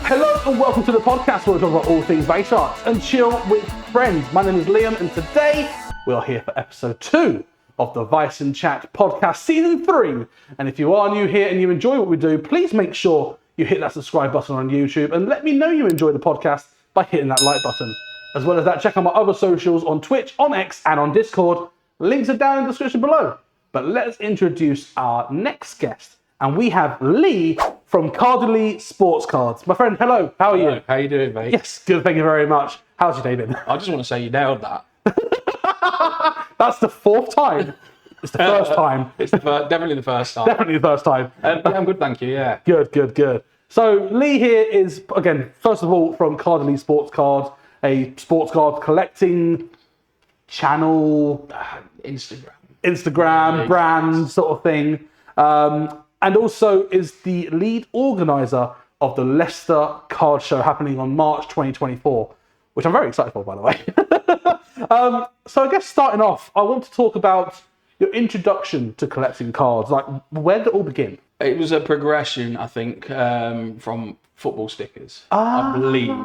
Hello and welcome to the podcast where we talk about all things Weiss arts and chill with friends. My name is Liam and today we are here for episode 2 of the Weiss and Chat podcast season 3. And if you are new here and you enjoy what we do, please make sure you hit that subscribe button on YouTube and let me know you enjoy the podcast by hitting that like button. As well as that, check out my other socials on Twitch, on X and on Discord. Links are down in the description below. But let's introduce our next guest. And we have Leigh from Cardileigh Sports Cards. My friend, hello. How are you? How you doing, mate? Yes, good. Thank you very much. How's your day been? I just want to say you nailed that. That's the 4th time. It's the first time. It's definitely the first time. Definitely the first time. Yeah, I'm good, thank you. Yeah. Good. So Leigh here is, again, first of all, from Cardileigh Sports Cards, a sports card collecting channel, Instagram brand sort of thing. And also is the lead organizer of the Leicester Card Show happening on March 2024, which I'm very excited for, by the way. So I guess starting off, I want to talk about your introduction to collecting cards. Like, where did it all begin? It was a progression, I think, from football stickers, I believe.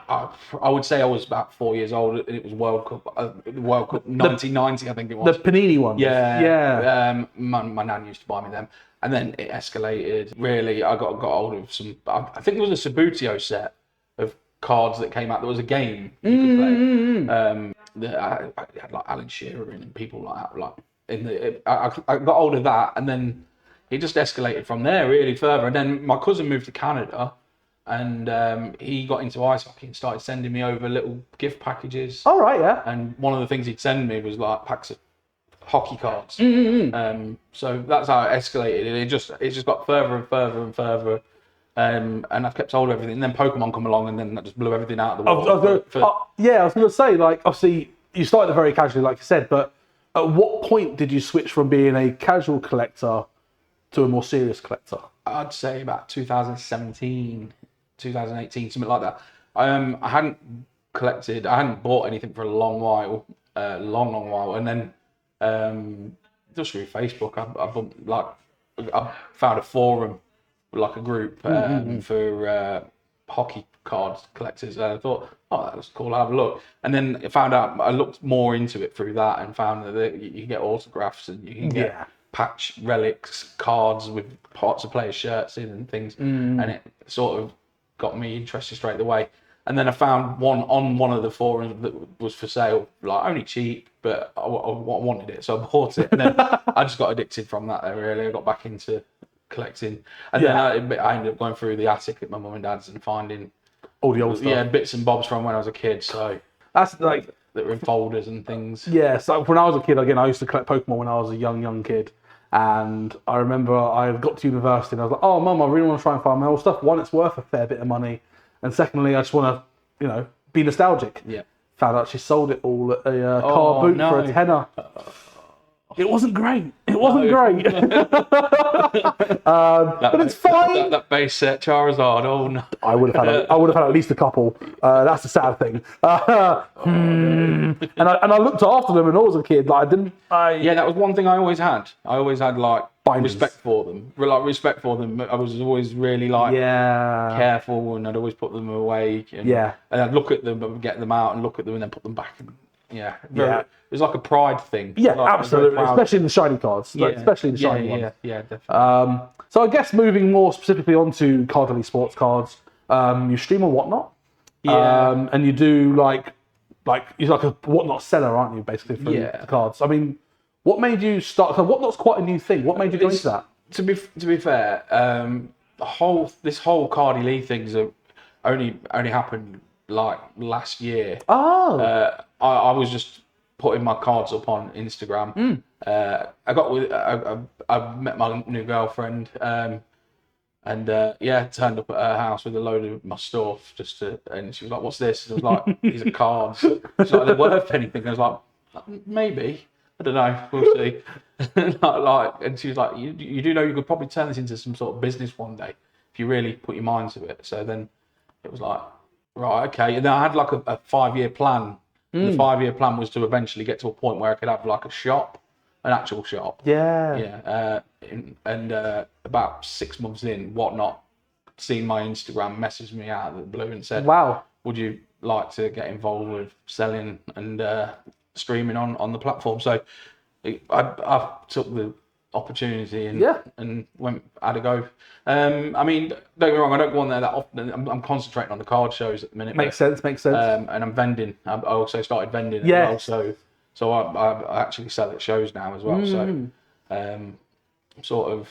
I would say I was about 4 years old. It was World Cup 1990, I think it was. The Panini one. Yeah. My nan used to buy me them, and then it escalated. Really, I got hold of some. I think there was a Sabutio set of cards that came out. There was a game you could play. I had like Alan Shearer and people like that. I got hold of that, and then it just escalated from there really further. And then my cousin moved to Canada. And he got into ice hockey and started sending me over little gift packages. Oh, right, yeah. And one of the things he'd send me was like packs of hockey cards. So that's how it escalated. And it just got further and further and further. And I've kept hold of everything. And then Pokemon come along and then that just blew everything out of the water. I was going to say, like, obviously, you started very casually, like you said, but at what point did you switch from being a casual collector to a more serious collector? I'd say about 2017. 2018, something like that. I hadn't bought anything for a long while, long while, and then just through Facebook, I found a forum, like a group for hockey cards collectors, and I thought, oh, that's cool, I'll have a look. And then I looked more into it through that and found that you can get autographs and you can get patch relics, cards with parts of players' shirts in and things, and it sort of got me interested straight away. And then I found one on one of the forums that was for sale, like only cheap, but I wanted it, so I bought it. And then I just got addicted from that there, really. I got back into collecting. And then I ended up going through the attic at my mum and dad's and finding all the old stuff. Yeah, bits and bobs from when I was a kid. So that's like that were in folders and things. Yeah, so when I was a kid, again, I used to collect Pokemon when I was a young kid. And I remember I got to university and I was like, oh, Mum, I really want to try and find my old stuff. One, it's worth a fair bit of money. And secondly, I just want to, be nostalgic. Yeah. Found out she sold it all at a car boot for a tenner. It wasn't great. But it's fine. That base set Charizard. Oh no. I would have had at least a couple. That's the sad thing. And I looked after them, and I was a kid. Like Yeah, that was one thing I always had. I always had like binders. Respect for them. I was always really careful, and I'd always put them away. And I'd look at them, but get them out and look at them, and then put them back. It was like a pride thing. Yeah, absolutely. Especially in the shiny cards. Especially in the shiny ones. Yeah, definitely. So I guess moving more specifically onto Cardileigh Sports Cards, you stream on Whatnot. Yeah. And you do like you're like a Whatnot seller, aren't you, basically, for the cards? I mean, what made you start? Whatnot's quite a new thing. What made you go into that? To be fair, this whole Cardileigh thing's only happened like last year. Oh. I was just putting my cards up on Instagram. I met my new girlfriend, and turned up at her house with a load of my stuff and she was like, "What's this?" And I was like, "These are cards." She's like, "Are they worth anything?" And I was like, "Maybe. I don't know. We'll see." And she was like, "You do know you could probably turn this into some sort of business one day if you really put your mind to it." So then it was like, right, okay. And then I had like a 5-year plan. And the 5-year plan was to eventually get to a point where I could have like a shop, an actual shop. Yeah. And about 6 months in, Whatnot seen my Instagram, messaged me out of the blue and said, Wow. would you like to get involved with selling and streaming on the platform? So I took the opportunity and had a go. I mean, don't get me wrong, I don't go on there that often. I'm concentrating on the card shows at the minute. Makes sense. And I'm vending. I also started vending as well. So I actually sell at shows now as well. So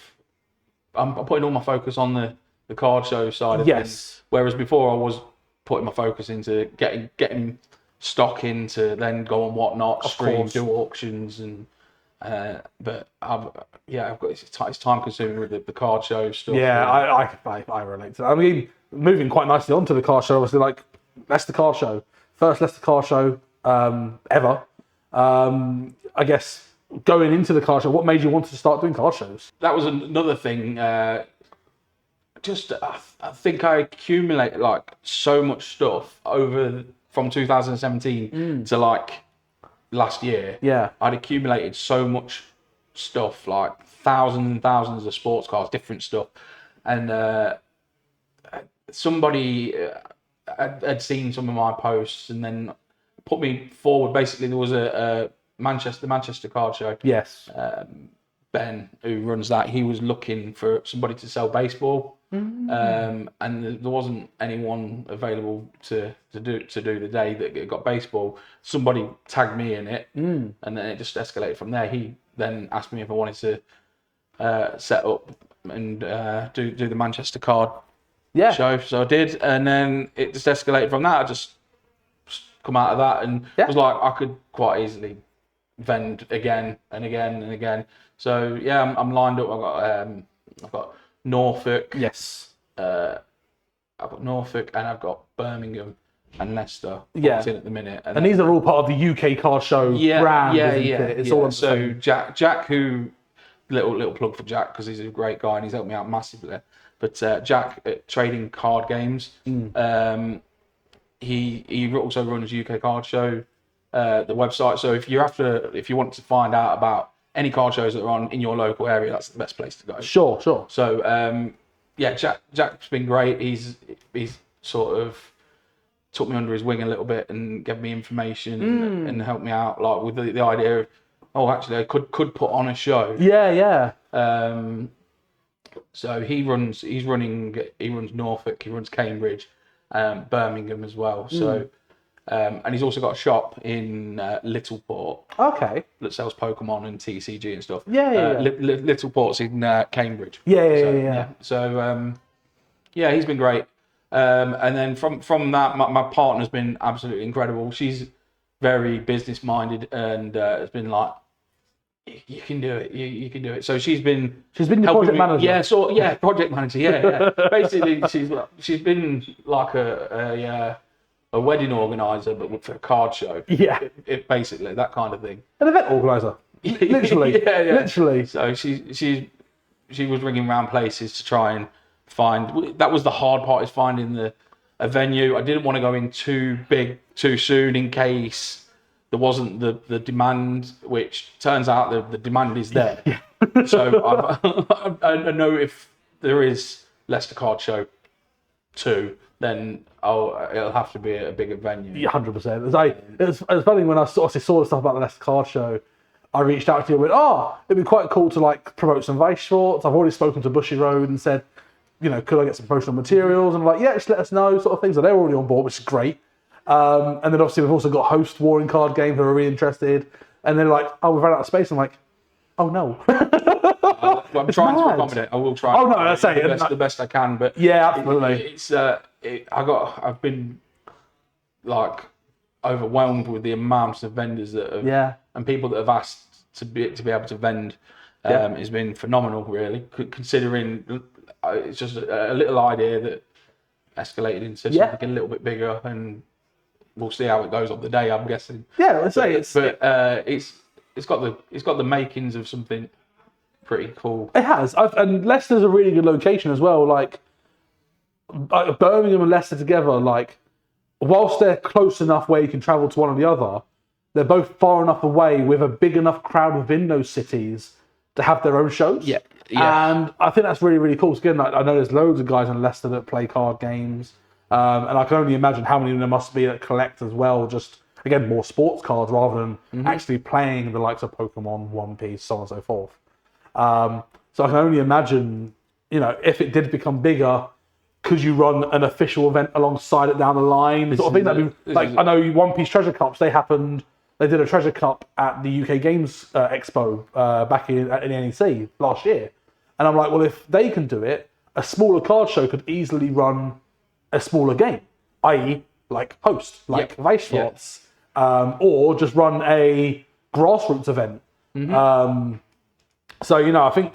I'm putting all my focus on the card show side of things. Whereas before I was putting my focus into getting stock in to then go on Whatnot, stream, do auctions, and but I've got it's time consuming with the card show stuff. Yeah, I relate to that. I mean, moving quite nicely onto the card show, obviously, like Leicester Card Show, first Leicester Card Show ever. I guess going into the card show, what made you want to start doing card shows? That was another thing. I think I accumulated like so much stuff from 2017 to like last year. Yeah, I'd accumulated so much stuff, like thousands and thousands of sports cards, different stuff, and somebody had seen some of my posts and then put me forward. Basically, there was the Manchester Card Show. Yes. Ben, who runs that, he was looking for somebody to sell baseball, and there wasn't anyone available to do the day that got baseball. Somebody tagged me in it, and then it just escalated from there. He then asked me if I wanted to set up and do the Manchester Card Show, so I did, and then it just escalated from that. I just come out of that and was like, I could quite easily vend again and again and again. So yeah, I'm lined up. I've got Norfolk. Yes. I've got Norfolk and I've got Birmingham and Leicester. In at the minute. And these are all part of the UK Card Show brand. It's all so Jack, who little plug for Jack because he's a great guy and he's helped me out massively. But Jack at Trading Card Games. He also runs UK Card Show, the website. So if you want to find out about any card shows that are on in your local area, that's the best place to go. Sure. So Jack's been great. He's sort of took me under his wing a little bit and gave me information and helped me out, like with the idea of, actually I could put on a show. So he runs Norfolk, he runs Cambridge, Birmingham as well. So and he's also got a shop in Littleport. Okay. That sells Pokemon and TCG and stuff. Littleport's in Cambridge. So he's been great. And then from that, my partner's been absolutely incredible. She's very business minded and has been like, you can do it. You can do it. So she's been your project manager. Project manager. Basically, she's been like a wedding organizer, but for a card show. Basically that kind of thing. An event organizer. Literally. Literally. So she was ringing around places to try and find. That was the hard part, is finding a venue. I didn't want to go in too big too soon in case there wasn't the demand, which turns out the demand is there. So I know if there is Leicester Card Show 2, then it'll have to be a bigger venue. 100%. It was funny when I saw the stuff about the Leicester Card Show. I reached out to you and went, it'd be quite cool to like promote some Weiss shorts. I've already spoken to Bushy Road and said, could I get some promotional materials? And I'm like, just let us know, sort of things. So they're already on board, which is great. And then obviously we've also got host Warring Card Game who are really interested. And they're like, we've run out of space. I'm like, oh no. I'm trying to accommodate. I will try. The best I can. But absolutely. I've been like overwhelmed with the amounts of vendors that have, and people that have asked to be able to vend. Has been phenomenal, really. Considering it's just a little idea that escalated into something a little bit bigger, and we'll see how it goes on the day. I'm guessing. It's got the makings of something pretty cool. It has, and Leicester's a really good location as well. Like Birmingham and Leicester together, like whilst they're close enough where you can travel to one or the other, they're both far enough away with a big enough crowd within those cities to have their own shows. And I think that's really, really cool. So again, I know there's loads of guys in Leicester that play card games. And I can only imagine how many there must be that collect as well. Just, again, more sports cards rather than actually playing the likes of Pokemon, One Piece, so on and so forth. So I can only imagine, if it did become bigger, could you run an official event alongside it down the line? Sort of thing. That'd be like, I know One Piece Treasure Cups, they did a Treasure Cup at the UK Games Expo back in the NEC last year. And I'm like, well, if they can do it, a smaller card show could easily run a smaller game, i.e. like host, like Weiss slots, or just run a grassroots event. So, I think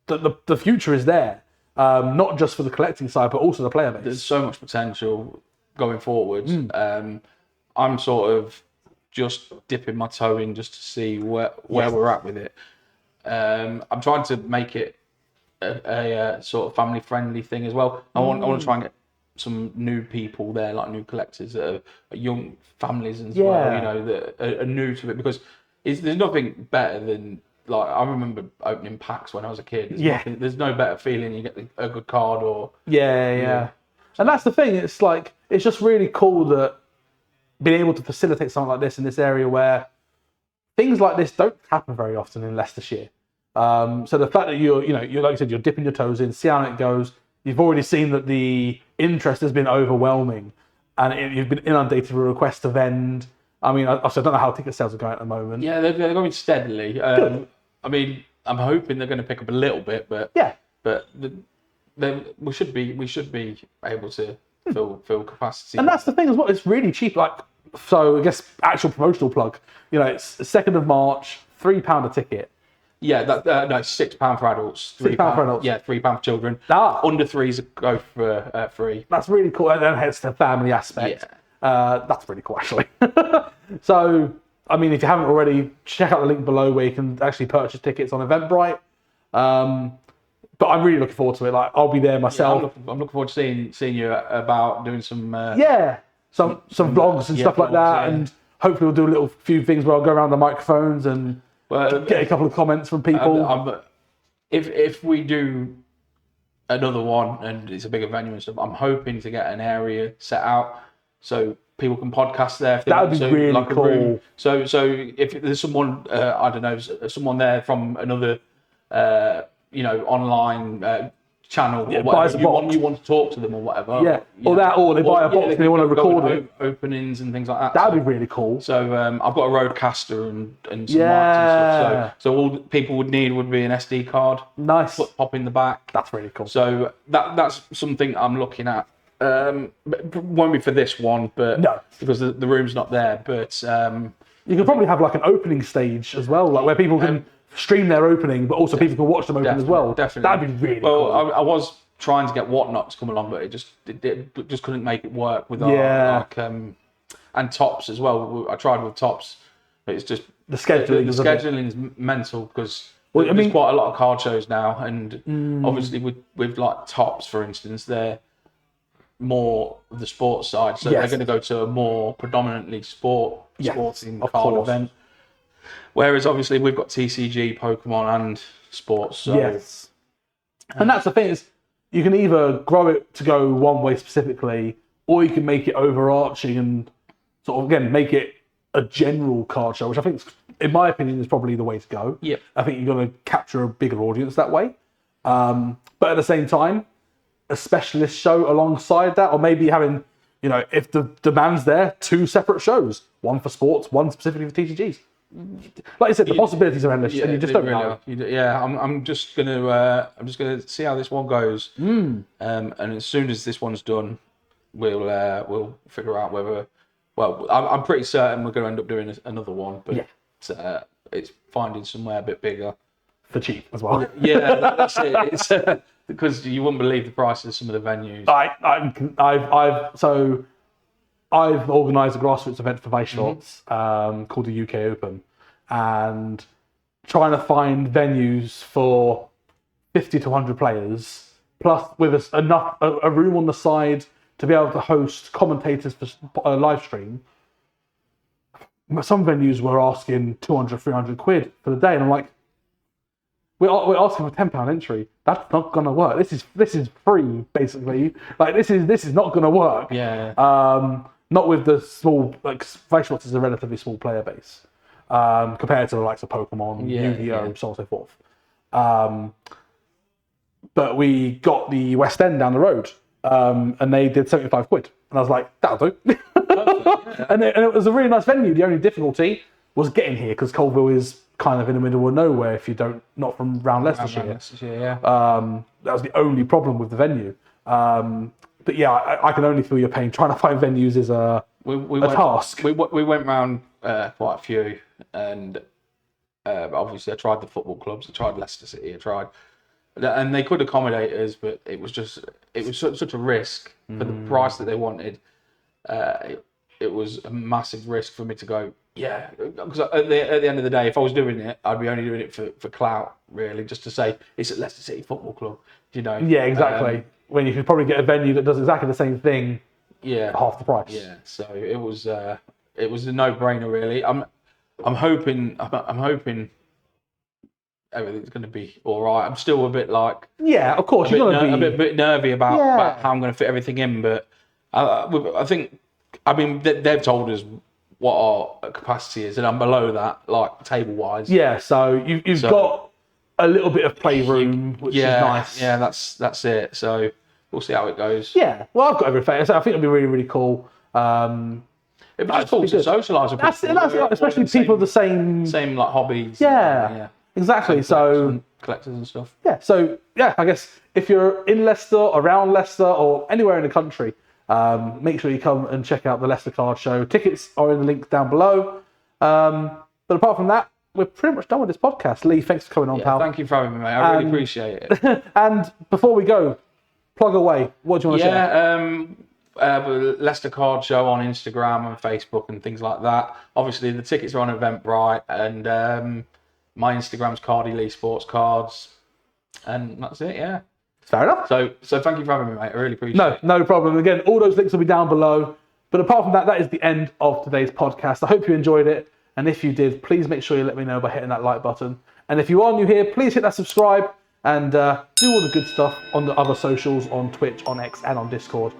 that the future is there, not just for the collecting side, but also the player base. There's so much potential going forwards. I'm sort of just dipping my toe in just to see where we're at with it. I'm trying to make it a sort of family friendly thing as well. I want to try and get some new people there, like new collectors that are young families as well, that are new to it, because there's nothing better than, like, I remember opening packs when I was a kid. There's no better feeling. You get a good card or... And that's the thing. It's like, it's just really cool that being able to facilitate something like this in this area where things like this don't happen very often in Leicestershire. So the fact that you're like you said, you're dipping your toes in, see how it goes. You've already seen that the interest has been overwhelming and you've been inundated with requests to vend. I mean, I don't know how ticket sales are going at the moment. Yeah, they're going steadily. Good. I mean, I'm hoping they're going to pick up a little bit, but we should be able to fill capacity. And that's the thing as well. It's really cheap. Like, so I guess actual promotional plug. It's the 2nd of March, £3 a ticket. Yeah, no, £6 for adults. £6 for adults. Yeah, £3 for children. Under threes go for free. That's really cool. And then hence the family aspect. That's really cool, actually. So, I mean, if you haven't already, check out the link below where you can actually purchase tickets on Eventbrite. But I'm really looking forward to it. Like, I'll be there myself. I'm looking forward to seeing you about doing some... some vlogs and stuff like that. And hopefully we'll do a few things where I'll go around the microphones and get a couple of comments from people. If we do another one and it's a bigger venue and stuff, I'm hoping to get an area set out so people can podcast there. That would be really cool. So if there's someone, I don't know, someone there from another, online channel or whatever, you want to talk to them or whatever. Or they buy a box and they want to record it. Openings and things like that. That would be really cool. So I've got a Roadcaster and some mics and stuff. So all people would need would be an SD card. Nice. Pop in the back. That's really cool. So that's something I'm looking at. But won't be for this one, but no, because the room's not there. But you could probably have like an opening stage as well, like where people can stream their opening, but also people can watch them open as well. Definitely, that'd be really cool. I was trying to get Whatnot to come along, but it just couldn't make it work with our and Tops as well. I tried with Tops, but it's just the scheduling. The scheduling is mental because there's quite a lot of card shows now, and obviously with like Tops, for instance, they're more of the sports side, so they're going to go to a more predominantly sporting card event. Whereas obviously we've got TCG, Pokemon, and sports. So. Yes, and that's the thing is you can either grow it to go one way specifically, or you can make it overarching and sort of again make it a general card show, which I think, in my opinion, is probably the way to go. Yep. I think you're going to capture a bigger audience that way, but at the same time, a specialist show alongside that, or maybe having, if the demand's there, 2 separate shows, one for sports, one specifically for TCGs. Like I said, the possibilities are endless, and you just don't know. I'm just gonna see how this one goes, and as soon as this one's done, we'll figure out whether. Well, I'm pretty certain we're going to end up doing another one, but it's finding somewhere a bit bigger for cheap as well. That's it. It's because you wouldn't believe the prices of some of the venues. I've organised a grassroots event for Weiss slots called the UK Open, and trying to find venues for 50 to 100 players, plus with a room on the side to be able to host commentators for a live stream. Some venues were asking 200, 300 quid for the day, and I'm like, we're asking for £10 entry. That's not gonna work. This is free, basically. Like this is not gonna work. Yeah. Not with the small, like Weiss is a relatively small player base compared to the likes of Pokemon, Yu-Gi-Oh, so on and so forth. But we got the West End down the road, and they did £75, and I was like, that'll do. And it was a really nice venue. The only difficulty was getting here because Colville is kind of in the middle of nowhere if you not from round Leicestershire. That was the only problem with the venue. But yeah, I can only feel your pain. Trying to find venues is a task. We went round quite a few, and obviously I tried the football clubs. I tried Leicester City. And they could accommodate us, but it was such a risk for the price that they wanted. It was a massive risk for me to go. Yeah, because at the end of the day, if I was doing it, I'd be only doing it for clout, really, just to say it's at Leicester City Football Club, you know. Yeah, exactly. When you could probably get a venue that does exactly the same thing, at half the price. Yeah, so it was a no-brainer, really. I'm hoping everything's going to be all right. I'm still a bit like of course you're going to be a bit nervy about how I'm going to fit everything in, but I think they've told us what our capacity is, and I'm below that, like table-wise. Yeah, so you've got a little bit of playroom, which is nice. Yeah, that's it. So we'll see how it goes. Yeah, well, I've got everything. So I think it'll be really, really cool. It'd be just cool to socialise with people. That's it, especially people of the same like hobbies. Yeah, exactly. So collectors and stuff. Yeah, so I guess if you're in Leicester, around Leicester, or anywhere in the country, make sure you come and check out the Leicester Card Show. Tickets are in the link down below. But apart from that, we're pretty much done with this podcast. Leigh, thanks for coming on, pal. Thank you for having me, mate. I really appreciate it. And before we go, plug away. What do you want to share? Leicester Card Show on Instagram and Facebook and things like that. Obviously, the tickets are on Eventbrite, and my Instagram's Cardileigh Sports Cards, and that's it. Yeah. Fair enough. So thank you for having me, mate. I really appreciate it. No problem. Again, all those links will be down below. But apart from that, that is the end of today's podcast. I hope you enjoyed it. And if you did, please make sure you let me know by hitting that like button. And if you are new here, please hit that subscribe and do all the good stuff on the other socials, on Twitch, on X, and on Discord.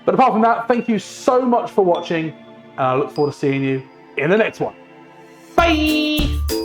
But apart from that, thank you so much for watching. And I look forward to seeing you in the next one. Bye!